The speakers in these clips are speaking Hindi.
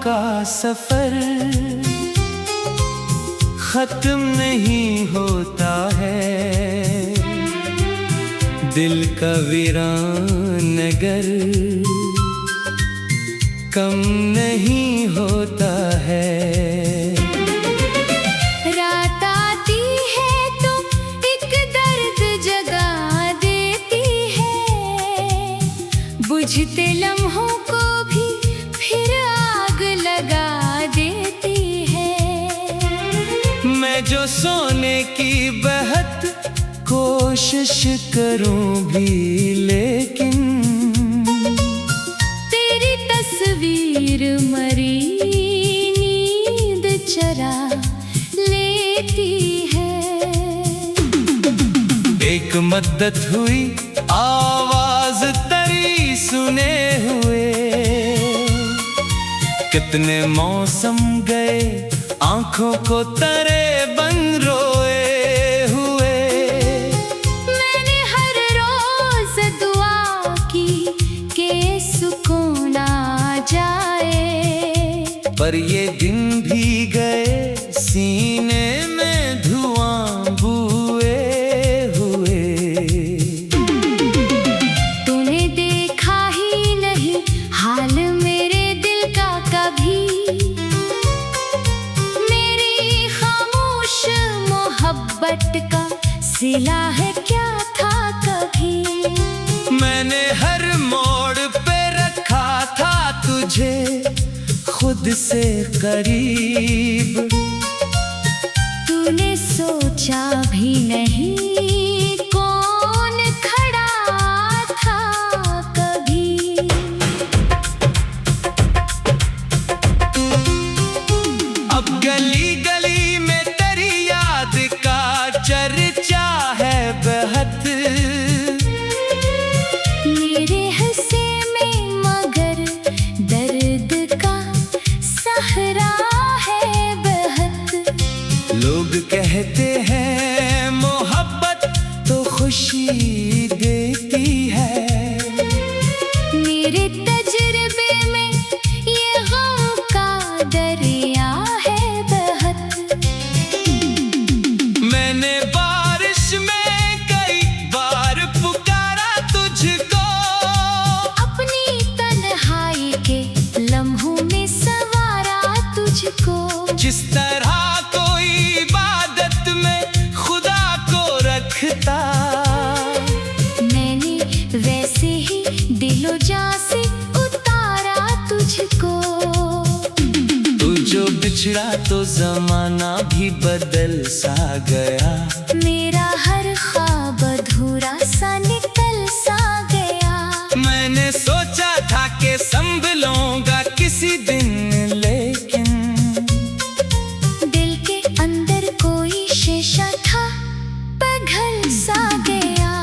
का सफर खत्म नहीं होता है, दिल का वीरान नगर कम नहीं होता है। रात आती है तो एक दर्द जगा देती है, बुझते लम्हों को भी फिर आग लगा देती है। मैं जो सोने की बहुत कोशिश करूं भी, लेकिन तेरी तस्वीर मरी नींद चरा लेती है। एक मद्दत हुई आवाज तेरी सुने हुए, कितने मौसम गए आंखों को तेरे बन रोए हुए। मैंने हर रोज दुआ की कि सुकून आ जाए, पर ये दिन भी गए सीने में धुआं बुए हुए। तूने देखा ही नहीं हाल मेरे दिल का कभी, मेरी खामोश मोहब्बत का सिला है क्या था कभी। मैंने हर मोड़ पे रखा था तुझे खुद से करीब, तूने सोचा भी नहीं कौन खड़ा था कभी। अब गली गली में तेरी याद का चर्चा है बहुत, मेरे हंसे में मगर दर्द का सहरा है बहुत। लोग कहते हैं मोहब्बत तो खुशी देती है, मेरे तजुर्बे में ये गम का दरिया है बहुत। मैंने बारिश में कई बार पुकारा तुझको, अपनी तन्हाई के लम्हों में सवारा तुझको। जिस तरह कोई इबादत में खुदा को रखता, मैंने वैसे ही दिलो जान से उतारा तुझको। तू जो बिछड़ा तो जमाना भी बदल सा गया, मेरा हर ख्वाब अधूरा सा निकल सा गया। मैंने सोचा था कि संभलूंगा किसी दिन, लेकिन दिल के अंदर कोई शीशा था पिघल सा गया।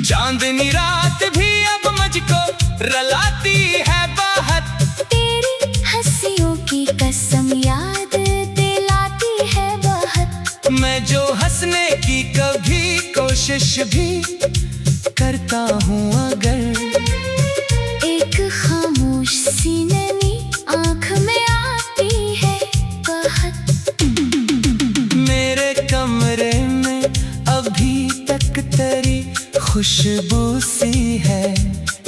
चांदनी रात भी अब मुझको रुलाती है बहुत, तेरी हंसियों की कसम याद दिलाती है बहुत। मैं जो हंसने की कभी कोशिश भी करता हूँ, अगर एक खामोश सी नमी आँख में आती है बहुत। मेरे कमरे में अभी तक तेरी खुशबू सी है,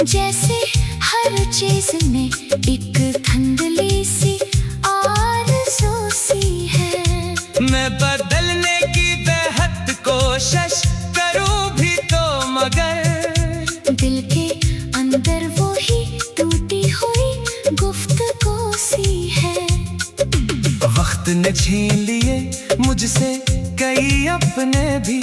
जैसे हर चीज में एक धुंधली सी आरज़ू सी है। मैं बदलने की बेहद कोशिश करूं भी तो, मगर दिल के अंदर वो ही टूटी हुई गुफ्तगू सी है। वक्त ने छीन लिए मुझसे कई अपने भी,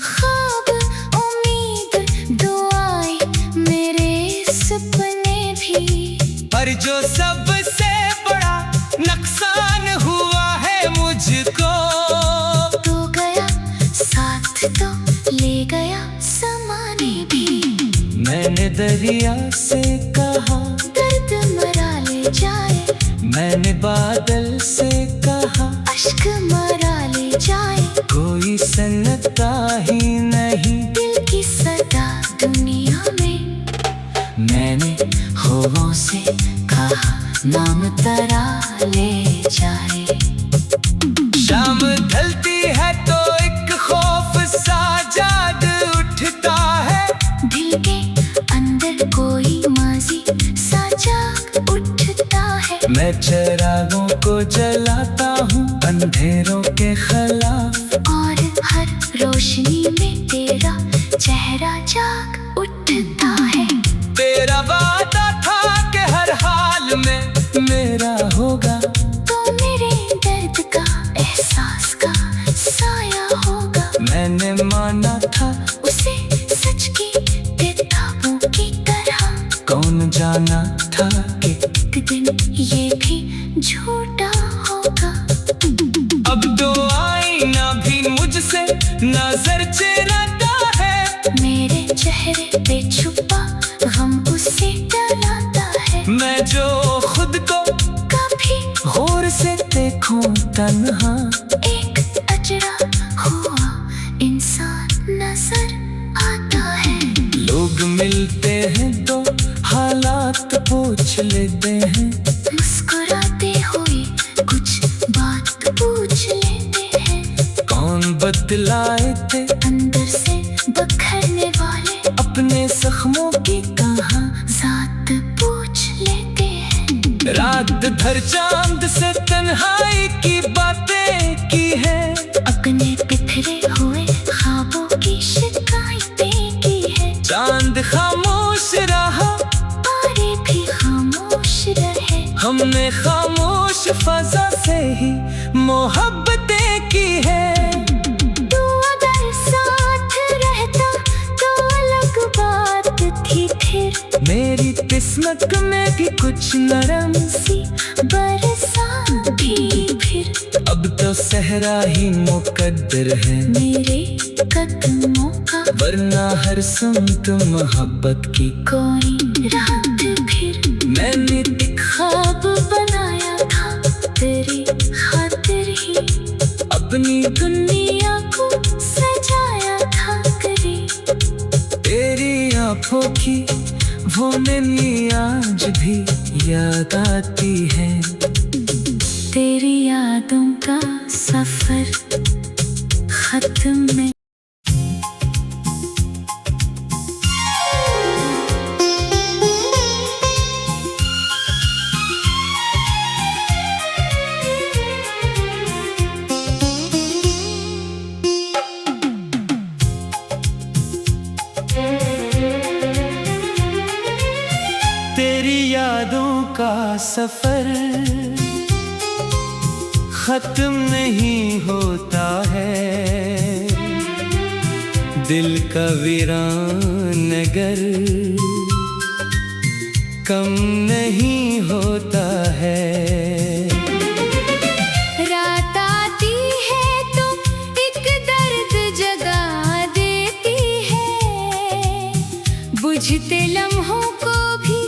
ख्वाब उम्मीद दुआएं मेरे सपने भी। पर जो सबसे बड़ा नुकसान हुआ है मुझको, तो गया साथ तो ले गया ज़माने भी। मैंने दरिया से कहा दर्द मरा ले जाए, मैंने बादल से कहा अश्क मरा ले जाए। कोई सन्नता ही नहीं दिल की सदा दुनिया में, मैंने हवाओं से कहा नाम तरा ले जाए। शाम ढलती है तो एक खौफ सा जाग उठता है, दिल के अंदर कोई माजी सा जाग उठता है। मैं चिरागों को जलाता हूँ अंधेरों के खिलाफ, और हर रोशनी में तेरा चेहरा जाग उठता है। तेरा वादा था कि हर हाल में मेरा होगा, तो मेरे दर्द का एहसास का साया होगा। मैंने माना था उसे सच की किताबों की तरह, कौन जाना था कि एक दिन ये भी झूठा होगा। अब तो आईना भी मुझसे नजर चुराता है, मेरे चेहरे पे छुपा गम उसे डराता है। मैं जो खुद को कभी गौर से देखूं तन्हा, एक अजरा हुआ इंसान नजर आता है। लोग मिलते हैं तो हालात पूछ लेते हैं, मुस्कुराते हुए कुछ बात पूछ लेते हैं। कौन बतलाए थे अंदर से बखरने वाले अपने जख्मों की कहां, जात पूछ लेते हैं। रात भर चांद से तन्हाई की बातें की है, अपने बिखरे हुए ख्वाबों की शिकायतें की है। चांद खामोश रहा तारे भी खामोश रहे, हमने खामोश फजा से ही मोहब्बतें की है। तू अगर साथ रहता तो अलग बात थी फिर, मेरी किस्मत में भी कुछ नरम, सी बरसात भी फिर। अब तो सहरा ही मुकद्दर है मेरे कदमों का, वरना हर सुमत मोहब्बत की कोई रात फिर। मैंने एक ख्वाब बनाया था तेरी खातिर ही, अपनी दुनिया को सजाया था करीब। तेरी आंखों की वो नैनी आज भी याद आती है, तेरी यादों का सफर खत्म में। तेरी यादों का सफर खत्म नहीं होता है, दिल का वीरान नगर कम नहीं होता है। रात आती है तो एक दर्द जगा देती है, बुझते लम्हों को भी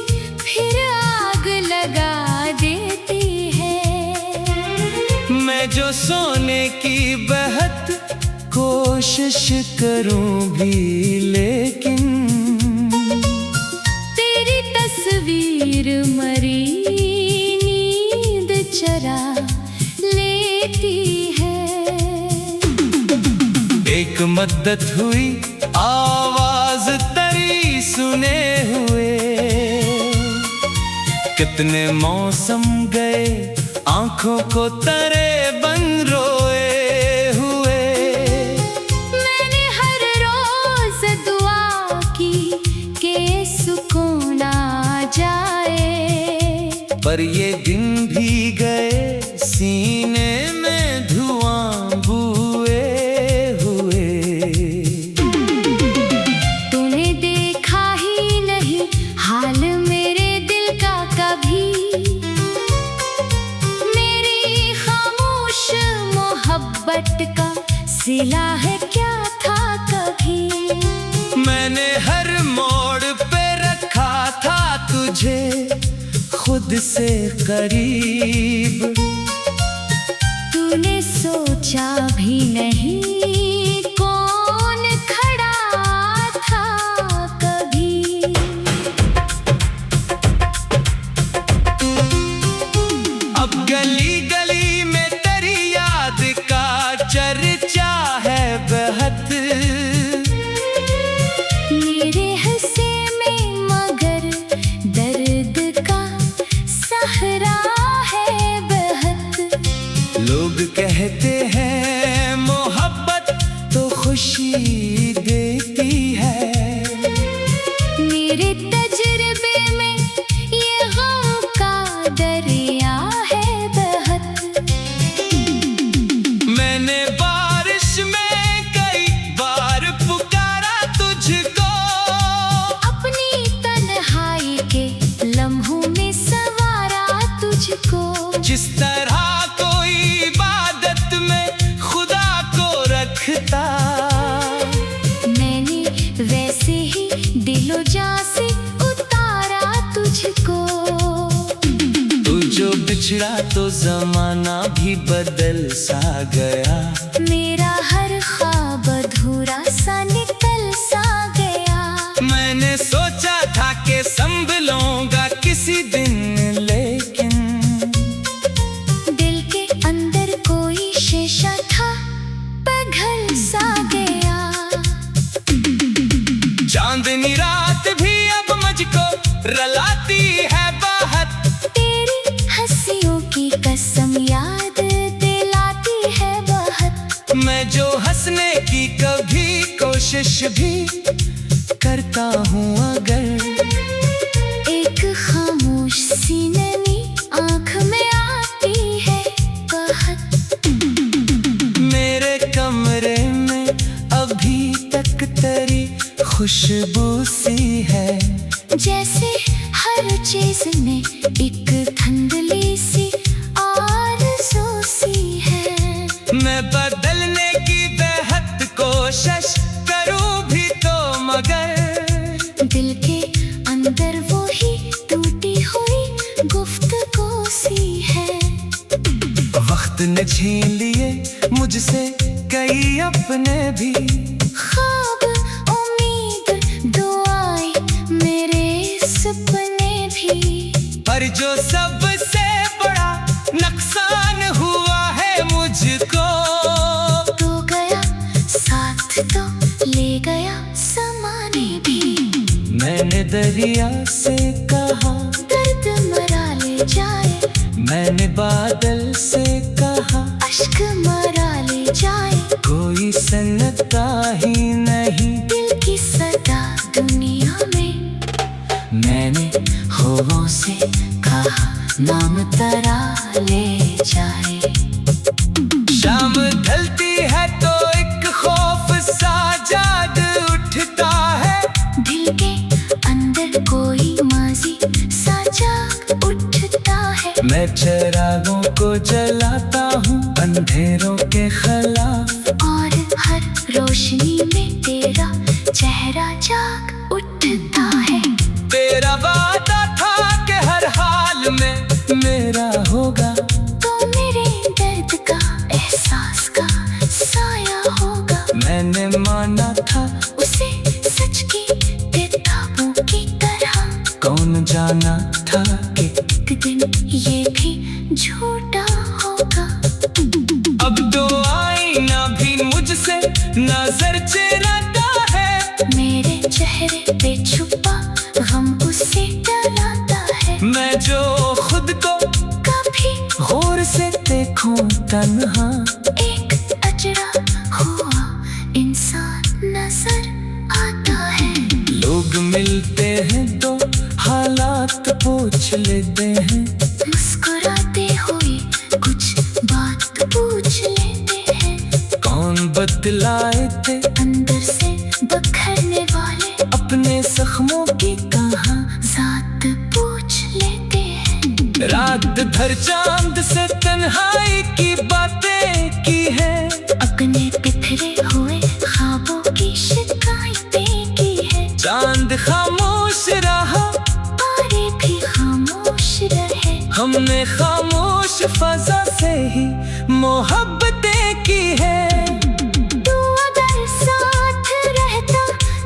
फिर आग लगा देती है। मैं जो सोने की बेहद कोशिश करूं भी, लेकिन तेरी तस्वीर मरी नींद चरा लेती है। एक मद्दत हुई आवाज तेरी सुने हुए, कितने मौसम गए आंखों को तरे बन रोए हुए। मैंने हर रोज दुआ की कि सुकून आ जाए, पर ये दिन भी गए सीने में धुआं बुए हुए। तूने देखा ही नहीं हाल मेरे दिल का कभी, मेरी खामोश मोहब्बत का सिला है क्या था कभी। मैंने हर मोड़ पे रखा था तुझे खुद से करीब, तूने सोचा भी नहीं कौन खड़ा था कभी। देती है। मेरे तजुर्बे में ये गम का दरिया है बहत। मैंने बारिश में कई बार पुकारा तुझको, अपनी तन्हाई के लम्हों में सवारा तुझको। जिस तरह कोई इबादत में खुदा को रखता, मैंने वैसे ही दिलो जान से उतारा तुझको। तू जो बिछड़ा तो जमाना भी बदल सा गया। मेरा हर ख्वाब अधूरा सा निकल सा गया। मैंने सोचा था कि संभलूंगा किसी दिन, लेकिन दिल के अंदर कोई शीशा था पिघल सा गया। चांदनी रात भी अब मुझको रुलाती है बहुत। तेरी हंसियों की कसम याद दिलाती है बहुत। मैं जो हंसने की कभी कोशिश भी करता हूँ, अगर एक खामोश सी नमी आँख में आती है बहुत। मेरे कमरे में अभी तक तेरी खुशबू सी है। जैसे हर चीज में एक धुंधली सी आरज़ू सी है। मैं बदलने की बेहद कोशिश करूं भी तो, मगर दिल के अंदर वो ही टूटी हुई गुफ्तगू सी है। वक्त ने छीन लिए मुझसे कई अपने भी। ख्वाब, उम्मीद, दुआएं, मेरे सपने भी। पर जो सबसे बड़ा नुकसान हुआ है मुझको, तो गया साथ तो ले गया ज़माने भी। मैंने दरिया से कहा दर्द मरा ले जाए, मैंने बादल से कहा अश्क मरा ले जाए। कोई सन्नता ही नहीं दिल की सदा दुनिया में। मैंने हवाओं से कहा नाम तरा ले जाए। शाम ढलती है तो एक खौफ सा जाग उठता है। दिल के अंदर कोई माजी सा जाग उठता है। मैं चिरागों को जलाता हूँ अंधेरों के खिलाफ, और हर रोशनी में तेरा चेहरा जाग उठता है। तेरा वादा था कि हर हाल में मेरा होगा, तो मेरे दर्द का एहसास का साया होगा। मैंने माना था उसे सच की किताबों की तरह। कौन जाना था कि एक दिन ये भी झूठा होगा। अब तो आईना भी मुझसे नजर चुराता है। मेरे चेहरे पे छुपा गम उसे डराता है। मैं जो खुद को कभी गौर से देखूं तन्हा, एक अजरा हुआ इंसान नजर आता है। लोग मिलते हैं तो हालात पूछ लेते हैं। मुस्कुराते हुए कुछ बात पूछ लेते हैं। कौन बतलाए थे अंदर से बखरने वाले अपने जख्मों की कहाँ, जात पूछ लेते हैं। रात भर चांद से तन्हाई की बातें की है। अपने बिखरे हुए ख्वाबों की शिकायतें की है। चांद खामोश रहा, तारे भी खामोश रहे। हमने खामोश फजा से ही मोहब्बतें की है। तू अगर साथ रहता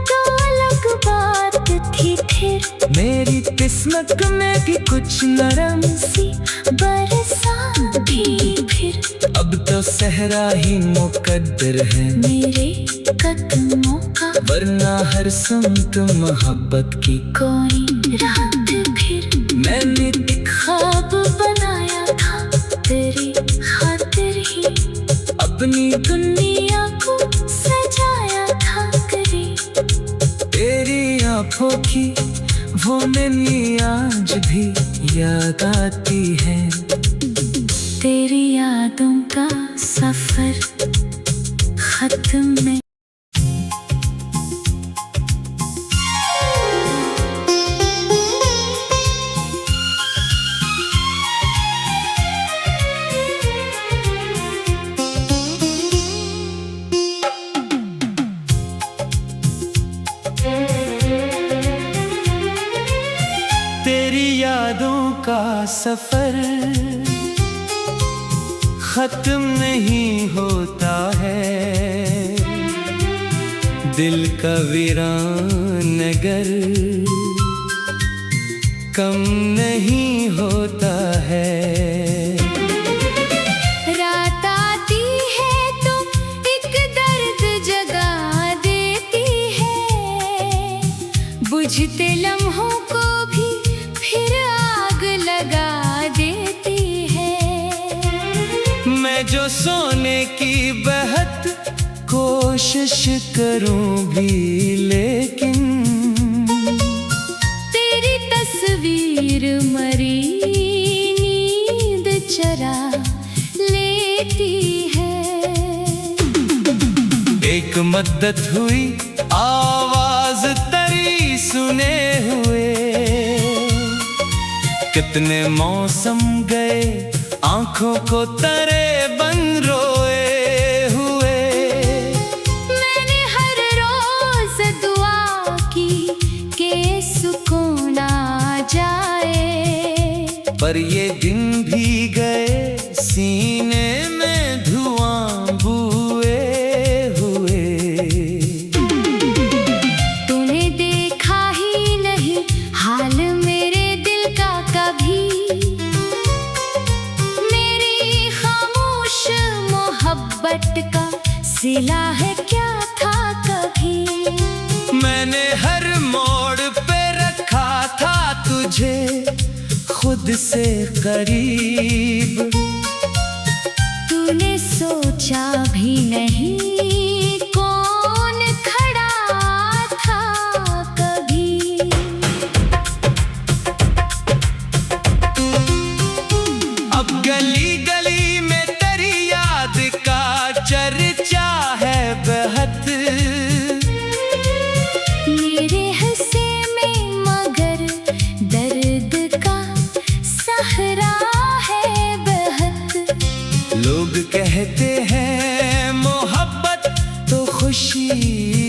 तो अलग बात थी फिर। मेरी किस्मत में भी कुछ नरम सी बरसात भी फिर। अब तो सहरा ही मुकद्दर है मेरे कदमों का, वरना हर सुमत मोहब्बत की कोई रात फिर। मैंने एक ख्वाब बनाया था तेरी खातिर ही, अपनी दुनिया को सजाया था। होठों की वो नैनी आज भी याद आती है। तेरी यादों का सफर खत्म नहीं। तेरी यादों का सफर खत्म नहीं होता है। दिल का वीरान नगर कम नहीं होता है। रात आती है तो एक दर्द जगा देती है, बुझते लम्हों को भी फिर आग लगा देती है। मैं जो सोने की बहुत कोशिश करूं भी, लेकिन तेरी तस्वीर मरी नींद चरा लेती है। एक मद्दत हुई आवाज तेरी सुने हुए, कितने मौसम गए आंखों को तेरे बन रोए हुए। मैंने हर रोज दुआ की कि सुकून आ जाए, पर ये दिन भी गए सीने में धुआं बुए हुए। तूने देखा ही नहीं हाल मेरे दिल का कभी, मेरी खामोश मोहब्बत का सिला है क्या था कभी। मैंने हर मोड़ पे रखा था तुझे खुद से करीब, तूने सोचा भी नहीं कौन खड़ा था कभी। अब गली गली में तेरी याद का चर्चा है बहुत। मेरे हंसे में मगर दर्द का सहरा है बहुत। लोग कहते हैं मोहब्बत तो खुशी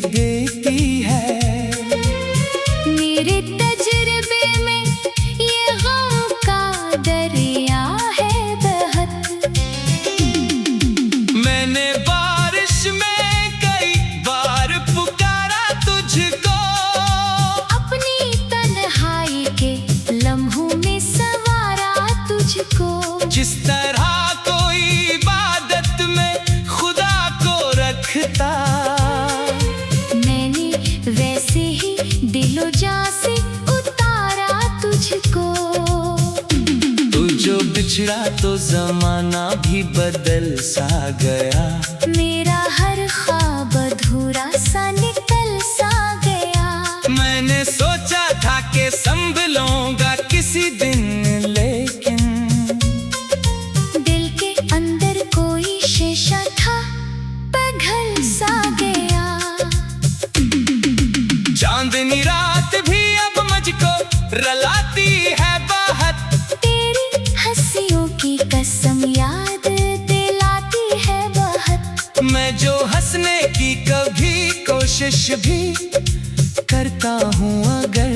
देती है, मेरे तजुर्बे में ये गम का दरिया है बहुत। मैंने बारिश में कई बार पुकारा तुझको, अपनी तन्हाई के लम्हों में सवारा तुझको। जिस तरह कोई इबादत में खुदा को रखता, मैंने वैसे ही दिलो जां से उतारा तुझको। तू जो बिछड़ा तो जमाना भी बदल सा गया, मेरा हर ख्वाब अधूरा सा निकल सा गया। मैंने सोचा था कि संभलूंगा किसी दिन, लेकिन दिल के अंदर कोई शीशा था पिघल सा गया। चांदनी रात भी अब मुझको रलाती है बहुत, तेरी हंसियों की कसम याद दिलाती है बहुत। मैं जो हंसने की कभी कोशिश भी करता हूँ, अगर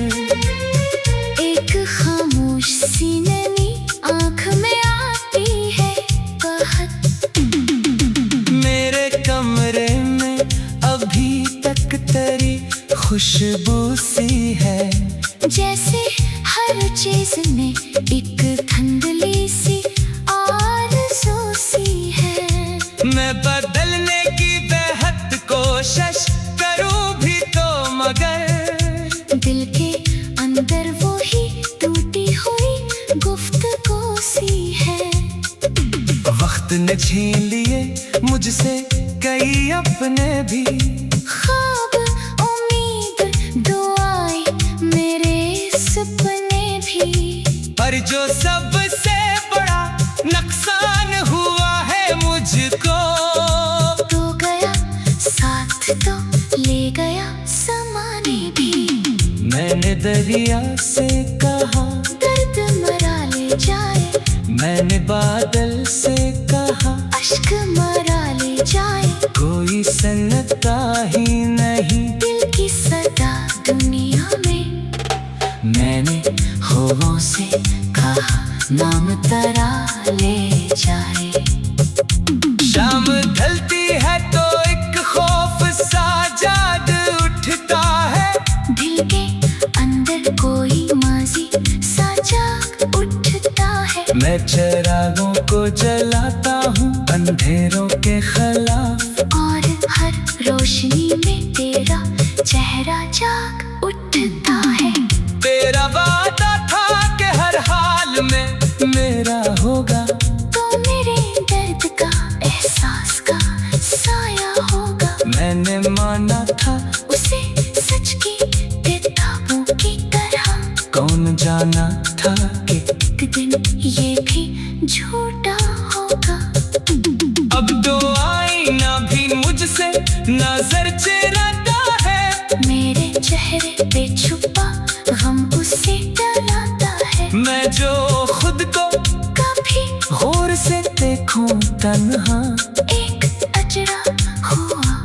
एक खामोश सी नमी आँख में आती है बहुत। मेरे कमरे में अभी तक तेरी खुशबू सी है, जैसे हर चीज में एक धुंधली सी आरज़ू सी है। मैं बदलने की बेहद कोशिश करूं भी तो, मगर दिल के अंदर वो ही टूटी हुई गुफ्तगू सी है। वक्त ने छीन लिए मुझसे कई अपने भी, ख्वाब उम्मीद दुआएं मैंने दरिया से कहा दर्द मरा ले जाए, मैंने बादल से कहा अश्क मरा ले जाए, कोई सन्नता ही नहीं दिल की सदा दुनिया में। मैंने हवाओं से कहा नाम तरा ले जाए। शाम ढलती है तो एक खौफ सा जाग उठता है, दिल के अंदर कोई माजी सा जाग उठता है। मैं चिरागों को जलाता हूँ अंधेरों के खिलाफ, और हर रोशनी में तेरा चेहरा जाग उठता है। तेरा वादा था कि हर हाल में मेरा होगा, तो मेरे दर्द का एहसास का साया होगा। मैंने माना था उसे सच की किताबों की तरह, कौन जाना था कि एक दिन ये भी झूठा होगा। अब तो आईना भी मुझसे नजर चुराता है, मेरे चेहरे पे छुपा गम उसे डराता है। मैं जो खुद को कभी गौर से देखूं तन्हा, एक अजरा हुआ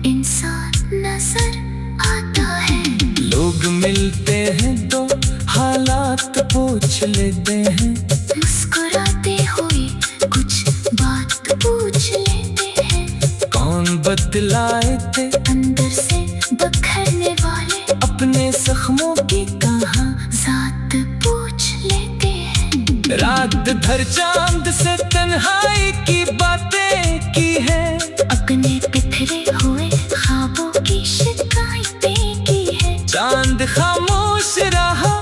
इंसान नजर आता है। लोग मिलते हैं तो हालात पूछ लेते हैं, मुस्कुराते हुए कुछ बात पूछ लेते हैं। कौन बतलाए थे अंदर से बखरने वाले अपने जख्मों की कहा, जात पूछ लेते हैं। रात भर चांद से तन्हाई की बातें की है, अपने बिखरे हुए ख्वाबों की शिकायतें की है। चांद खामोश रहा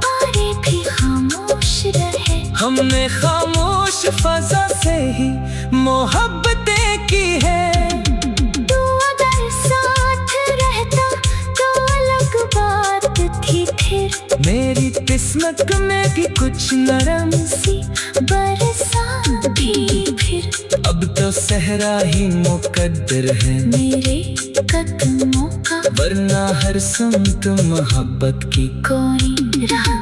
तारे भी खामोश रहे, हमने खामोश फजा से ही मोहब्बतें की है। तू अगर साथ रहता तो अलग बात थी फिर, मेरी किस्मत में भी कुछ नरम सी बरसात भी फिर। अब तो सहरा ही मुकद्दर है, मेरे कदमों का वरना हर सुमत मोहब्बत की कोई राह